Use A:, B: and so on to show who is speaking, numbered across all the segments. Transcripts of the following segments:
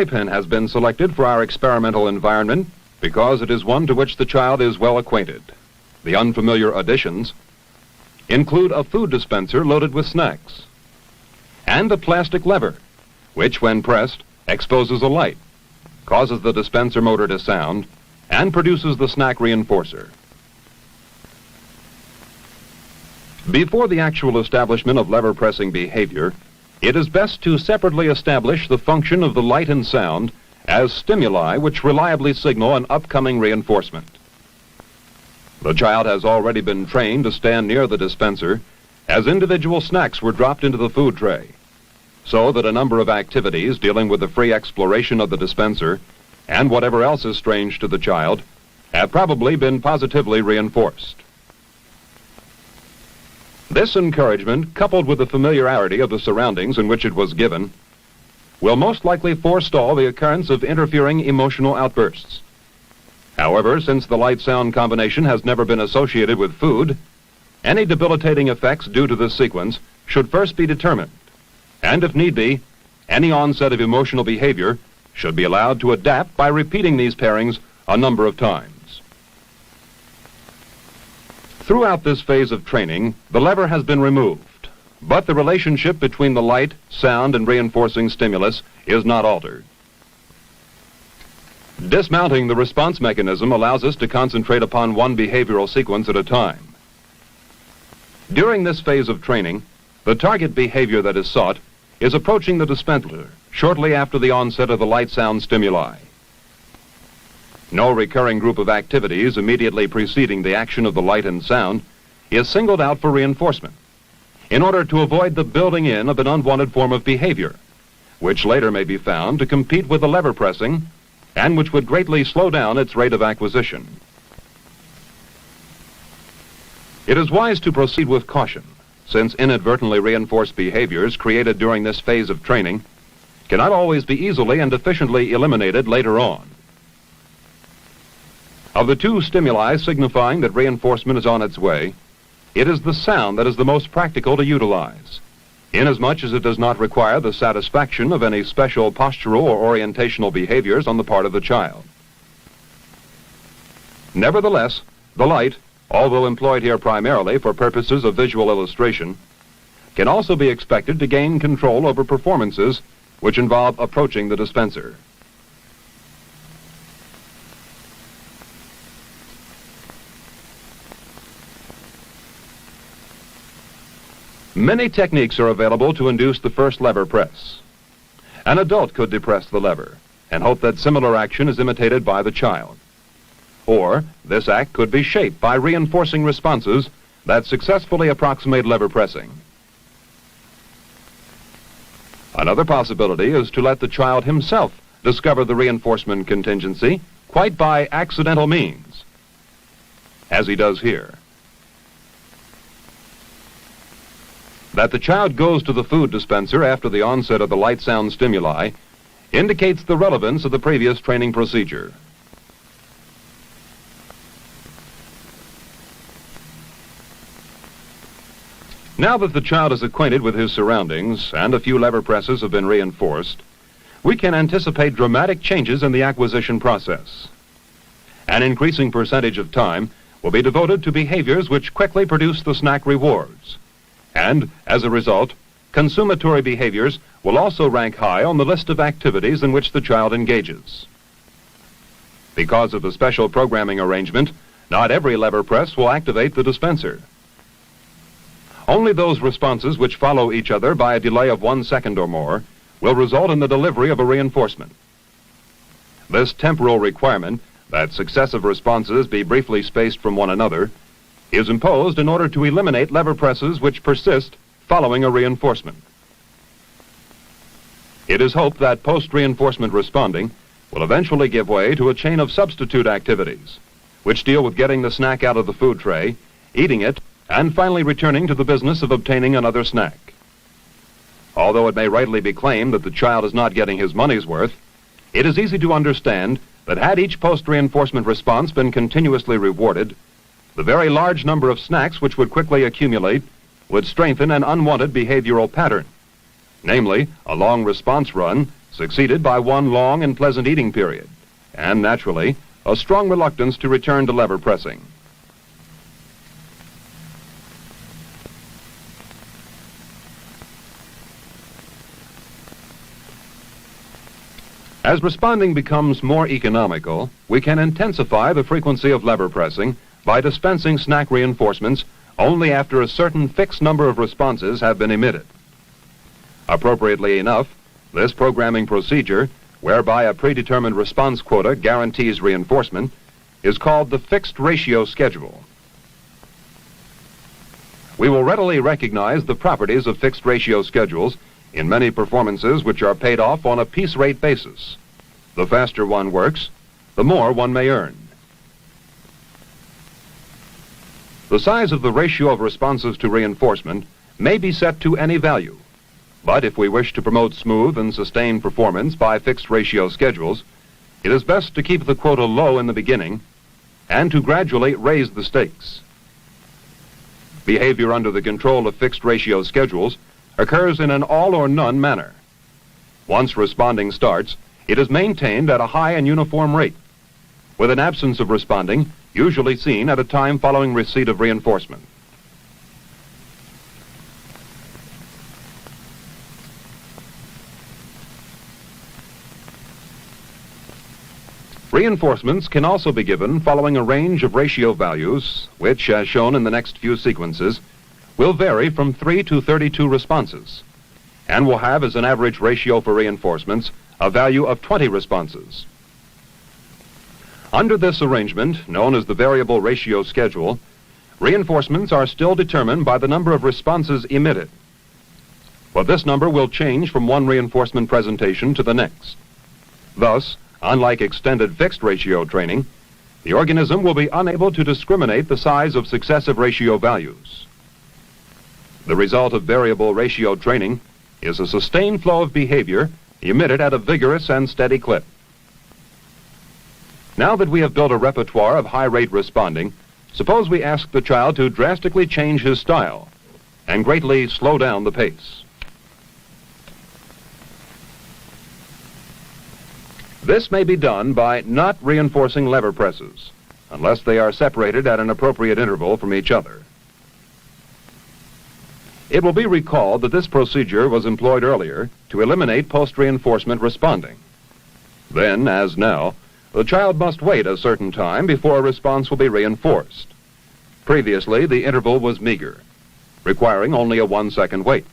A: Pen has been selected for our experimental environment because it is one to which the child is well acquainted. The unfamiliar additions include a food dispenser loaded with snacks and a plastic lever, which, when pressed, exposes a light, causes the dispenser motor to sound, and produces the snack reinforcer. Before the actual establishment of lever pressing behavior, it is best to separately establish the function of the light and sound as stimuli which reliably signal an upcoming reinforcement. The child has already been trained to stand near the dispenser as individual snacks were dropped into the food tray, so that a number of activities dealing with the free exploration of the dispenser and whatever else is strange to the child have probably been positively reinforced. This encouragement, coupled with the familiarity of the surroundings in which it was given, will most likely forestall the occurrence of interfering emotional outbursts. However, since the light-sound combination has never been associated with food, any debilitating effects due to this sequence should first be determined, and if need be, any onset of emotional behavior should be allowed to adapt by repeating these pairings a number of times. Throughout this phase of training, the lever has been removed, but the relationship between the light, sound, and reinforcing stimulus is not altered. Dismounting the response mechanism allows us to concentrate upon one behavioral sequence at a time. During this phase of training, the target behavior that is sought is approaching the dispenser shortly after the onset of the light-sound stimuli. No recurring group of activities immediately preceding the action of the light and sound is singled out for reinforcement in order to avoid the building in of an unwanted form of behavior, which later may be found to compete with the lever pressing and which would greatly slow down its rate of acquisition. It is wise to proceed with caution, since inadvertently reinforced behaviors created during this phase of training cannot always be easily and efficiently eliminated later on. Of the two stimuli signifying that reinforcement is on its way, it is the sound that is the most practical to utilize, inasmuch as it does not require the satisfaction of any special postural or orientational behaviors on the part of the child. Nevertheless, the light, although employed here primarily for purposes of visual illustration, can also be expected to gain control over performances which involve approaching the dispenser. Many techniques are available to induce the first lever press. An adult could depress the lever and hope that similar action is imitated by the child. Or this act could be shaped by reinforcing responses that successfully approximate lever pressing. Another possibility is to let the child himself discover the reinforcement contingency quite by accidental means, as he does here. That the child goes to the food dispenser after the onset of the light-sound stimuli indicates the relevance of the previous training procedure. Now that the child is acquainted with his surroundings and a few lever presses have been reinforced, we can anticipate dramatic changes in the acquisition process. An increasing percentage of time will be devoted to behaviors which quickly produce the snack rewards. And, as a result, consumatory behaviors will also rank high on the list of activities in which the child engages. Because of the special programming arrangement, not every lever press will activate the dispenser. Only those responses which follow each other by a delay of 1 second or more will result in the delivery of a reinforcement. This temporal requirement that successive responses be briefly spaced from one another is imposed in order to eliminate lever presses which persist following a reinforcement. It is hoped that post-reinforcement responding will eventually give way to a chain of substitute activities, which deal with getting the snack out of the food tray, eating it, and finally returning to the business of obtaining another snack. Although it may rightly be claimed that the child is not getting his money's worth, it is easy to understand that had each post-reinforcement response been continuously rewarded, the very large number of snacks which would quickly accumulate would strengthen an unwanted behavioral pattern, namely a long response run succeeded by one long and pleasant eating period, and naturally, a strong reluctance to return to lever pressing. As responding becomes more economical, we can intensify the frequency of lever pressing by dispensing snack reinforcements only after a certain fixed number of responses have been emitted. Appropriately enough, this programming procedure, whereby a predetermined response quota guarantees reinforcement, is called the fixed ratio schedule. We will readily recognize the properties of fixed ratio schedules in many performances which are paid off on a piece rate basis. The faster one works, the more one may earn. The size of the ratio of responses to reinforcement may be set to any value, but if we wish to promote smooth and sustained performance by fixed ratio schedules, it is best to keep the quota low in the beginning and to gradually raise the stakes. Behavior under the control of fixed ratio schedules occurs in an all-or-none manner. Once responding starts, it is maintained at a high and uniform rate, with an absence of responding usually seen at a time following receipt of reinforcement. Reinforcements can also be given following a range of ratio values, which, as shown in the next few sequences, will vary from 3 to 32 responses, and will have as an average ratio for reinforcements a value of 20 responses. Under this arrangement, known as the variable ratio schedule, reinforcements are still determined by the number of responses emitted. But this number will change from one reinforcement presentation to the next. Thus, unlike extended fixed ratio training, the organism will be unable to discriminate the size of successive ratio values. The result of variable ratio training is a sustained flow of behavior emitted at a vigorous and steady clip. Now that we have built a repertoire of high-rate responding, suppose we ask the child to drastically change his style and greatly slow down the pace. This may be done by not reinforcing lever presses, unless they are separated at an appropriate interval from each other. It will be recalled that this procedure was employed earlier to eliminate post-reinforcement responding. Then, as now, the child must wait a certain time before a response will be reinforced. Previously, the interval was meager, requiring only a 1-second wait.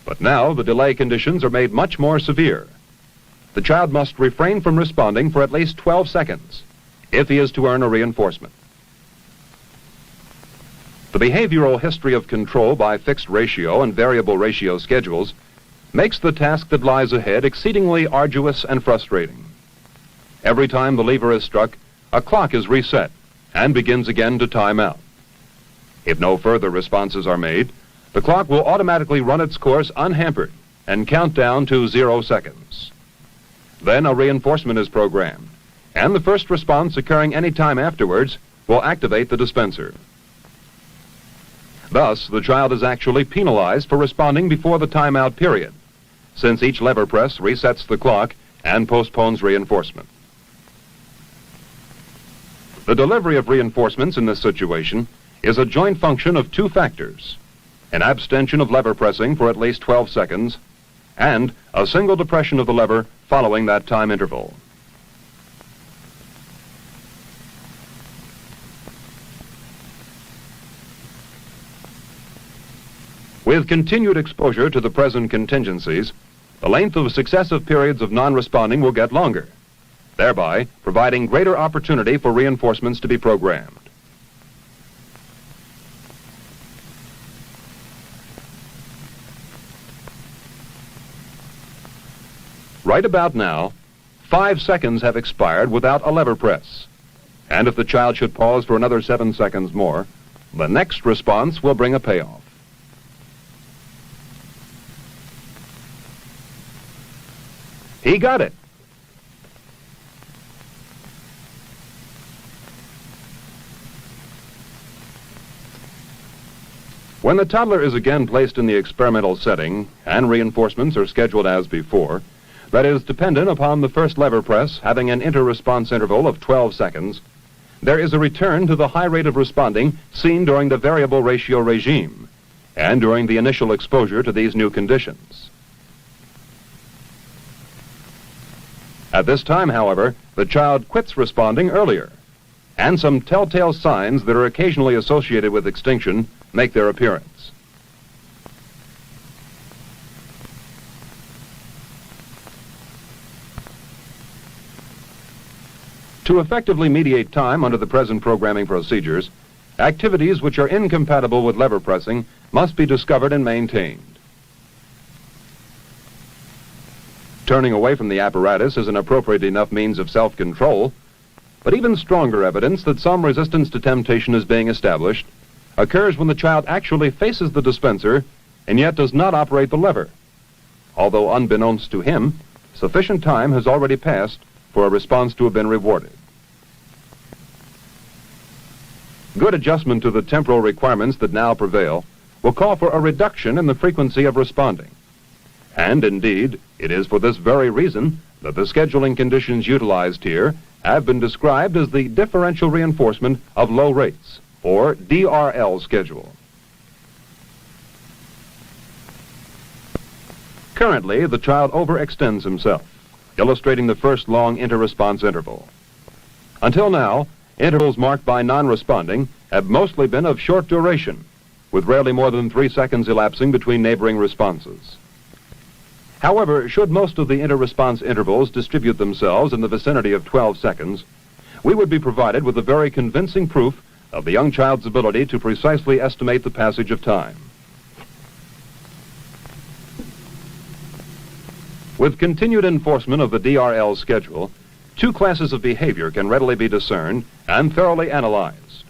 A: But now, the delay conditions are made much more severe. The child must refrain from responding for at least 12 seconds if he is to earn a reinforcement. The behavioral history of control by fixed ratio and variable ratio schedules makes the task that lies ahead exceedingly arduous and frustrating. Every time the lever is struck, a clock is reset and begins again to time out. If no further responses are made, the clock will automatically run its course unhampered and count down to 0 seconds. Then a reinforcement is programmed, and the first response occurring any time afterwards will activate the dispenser. Thus, the child is actually penalized for responding before the timeout period, since each lever press resets the clock and postpones reinforcement. The delivery of reinforcements in this situation is a joint function of two factors: an abstention of lever pressing for at least 12 seconds, and a single depression of the lever following that time interval. With continued exposure to the present contingencies, the length of successive periods of non-responding will get longer, thereby providing greater opportunity for reinforcements to be programmed. Right about now, 5 seconds have expired without a lever press, and if the child should pause for another 7 seconds more, the next response will bring a payoff. He got it. When the toddler is again placed in the experimental setting and reinforcements are scheduled as before, that is dependent upon the first lever press having an inter-response interval of 12 seconds, there is a return to the high rate of responding seen during the variable ratio regime and during the initial exposure to these new conditions. At this time, however, the child quits responding earlier, and some telltale signs that are occasionally associated with extinction make their appearance. To effectively mediate time under the present programming procedures, activities which are incompatible with lever pressing must be discovered and maintained. Turning away from the apparatus is an appropriate enough means of self-control, but even stronger evidence that some resistance to temptation is being established occurs when the child actually faces the dispenser and yet does not operate the lever, although unbeknownst to him, sufficient time has already passed for a response to have been rewarded. Good adjustment to the temporal requirements that now prevail will call for a reduction in the frequency of responding. And indeed, it is for this very reason that the scheduling conditions utilized here have been described as the differential reinforcement of low rates, or DRL schedule. Currently, the child overextends himself, illustrating the first long inter-response interval. Until now, intervals marked by non-responding have mostly been of short duration, with rarely more than 3 seconds elapsing between neighboring responses. However, should most of the inter-response intervals distribute themselves in the vicinity of 12 seconds, we would be provided with a very convincing proof of the young child's ability to precisely estimate the passage of time. With continued enforcement of the DRL schedule, two classes of behavior can readily be discerned and thoroughly analyzed.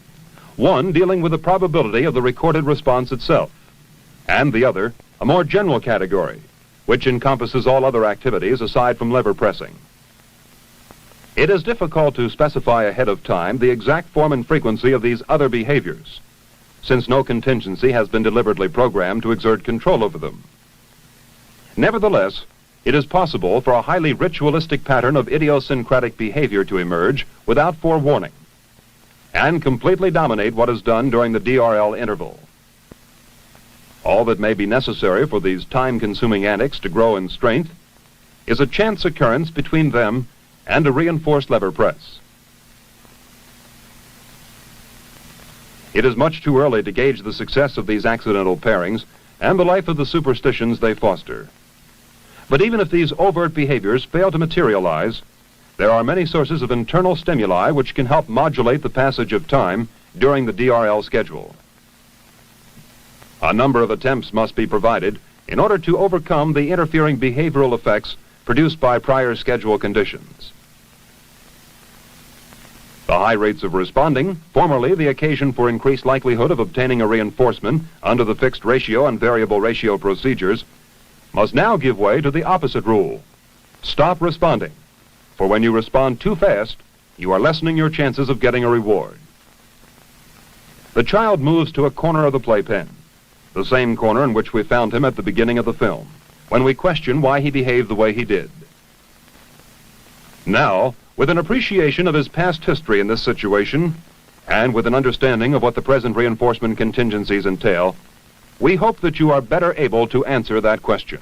A: One dealing with the probability of the recorded response itself, and the other, a more general category, which encompasses all other activities aside from lever pressing. It is difficult to specify ahead of time the exact form and frequency of these other behaviors, since no contingency has been deliberately programmed to exert control over them. Nevertheless, it is possible for a highly ritualistic pattern of idiosyncratic behavior to emerge without forewarning and completely dominate what is done during the DRL interval. All that may be necessary for these time-consuming antics to grow in strength is a chance occurrence between them and a reinforced lever press. It is much too early to gauge the success of these accidental pairings and the life of the superstitions they foster. But even if these overt behaviors fail to materialize, there are many sources of internal stimuli which can help modulate the passage of time during the DRL schedule. A number of attempts must be provided in order to overcome the interfering behavioral effects produced by prior schedule conditions. The high rates of responding, formerly the occasion for increased likelihood of obtaining a reinforcement under the fixed ratio and variable ratio procedures, must now give way to the opposite rule. Stop responding, for when you respond too fast, you are lessening your chances of getting a reward. The child moves to a corner of the playpen, the same corner in which we found him at the beginning of the film, when we question why he behaved the way he did. Now, with an appreciation of his past history in this situation, and with an understanding of what the present reinforcement contingencies entail, we hope that you are better able to answer that question.